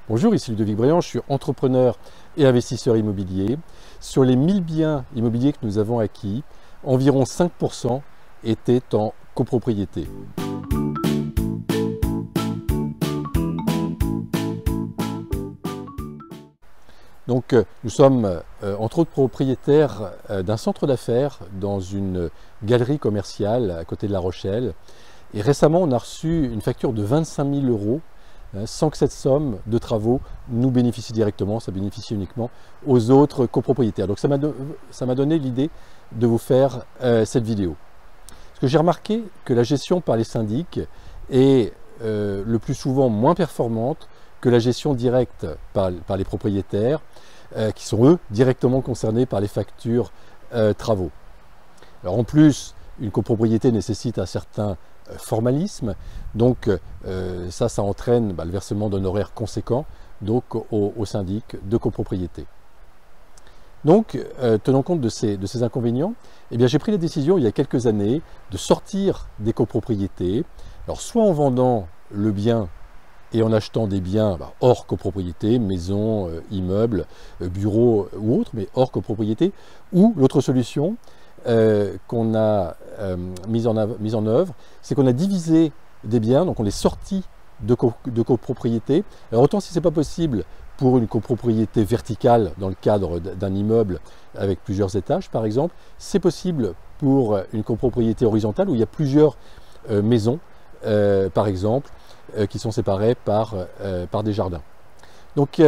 Bonjour, ici Ludovic Bréant, je suis entrepreneur et investisseur immobilier. Sur les 1000 biens immobiliers que nous avons acquis, environ 5% étaient en copropriété. Donc nous sommes entre autres propriétaires d'un centre d'affaires dans une galerie commerciale à côté de La Rochelle. Et récemment, on a reçu une facture de 25 000 € sans que cette somme de travaux nous bénéficie directement, ça bénéficie uniquement aux autres copropriétaires. Donc ça m'a donné l'idée de vous faire cette vidéo. Parce que j'ai remarqué que la gestion par les syndics est le plus souvent moins performante que la gestion directe par les propriétaires, qui sont eux directement concernés par les factures travaux. Alors en plus, une copropriété nécessite un certain formalisme, donc ça entraîne le versement d'honoraires conséquents donc au syndic de copropriété. Donc tenant compte de ces inconvénients, eh bien j'ai pris la décision il y a quelques années de sortir des copropriétés, alors soit en vendant le bien et en achetant des biens hors copropriété, maisons, immeubles, bureaux ou autres, mais hors copropriété, ou l'autre solution qu'on a mise en œuvre, c'est qu'on a divisé des biens, donc on les sortit de copropriété. Alors autant si ce n'est pas possible pour une copropriété verticale dans le cadre d'un immeuble avec plusieurs étages par exemple, c'est possible pour une copropriété horizontale où il y a plusieurs maisons par exemple qui sont séparées par des jardins. Donc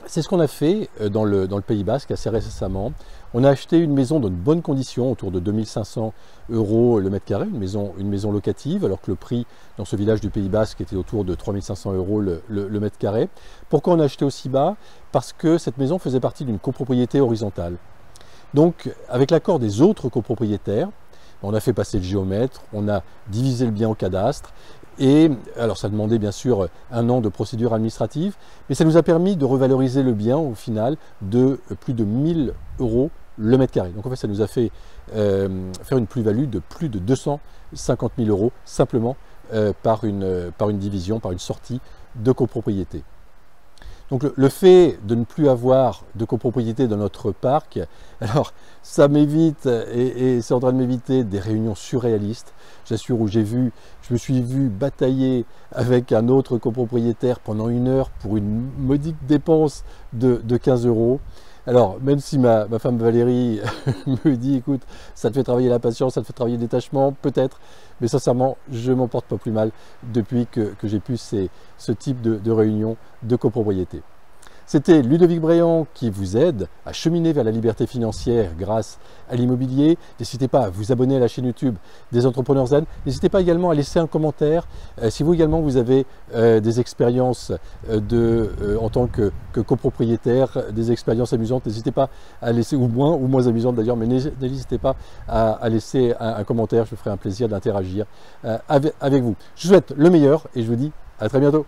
c'est ce qu'on a fait dans le Pays Basque assez récemment. On a acheté une maison dans de bonnes conditions, autour de 2500 € le mètre carré, une maison locative, alors que le prix dans ce village du Pays Basque était autour de 3500 € le mètre carré. Pourquoi on a acheté aussi bas? Parce que cette maison faisait partie d'une copropriété horizontale. Donc, avec l'accord des autres copropriétaires, on a fait passer le géomètre, on a divisé le bien au cadastre. Et alors ça demandait bien sûr 1 an de procédure administrative, mais ça nous a permis de revaloriser le bien au final de plus de 1000 € le mètre carré. Donc en fait ça nous a fait faire une plus-value de plus de 250 000 € simplement par une division, par une sortie de copropriété. Donc le fait de ne plus avoir de copropriété dans notre parc, alors ça m'évite et c'est en train de m'éviter des réunions surréalistes, j'assure, où je me suis vu batailler avec un autre copropriétaire pendant 1 heure pour une modique dépense de 15 €. Alors, même si ma femme Valérie me dit, écoute, ça te fait travailler la patience, ça te fait travailler le détachement, peut-être, mais sincèrement, je ne m'en porte pas plus mal depuis que j'ai pu ce type de réunion de copropriété. C'était Ludovic Bréant qui vous aide à cheminer vers la liberté financière grâce à l'immobilier. N'hésitez pas à vous abonner à la chaîne YouTube des Entrepreneurs Zen. N'hésitez pas également à laisser un commentaire. Si vous également vous avez des expériences en tant que copropriétaire, des expériences amusantes, n'hésitez pas à laisser, ou moins amusantes d'ailleurs, mais n'hésitez pas à laisser un commentaire. Je me ferai un plaisir d'interagir avec vous. Je vous souhaite le meilleur et je vous dis à très bientôt.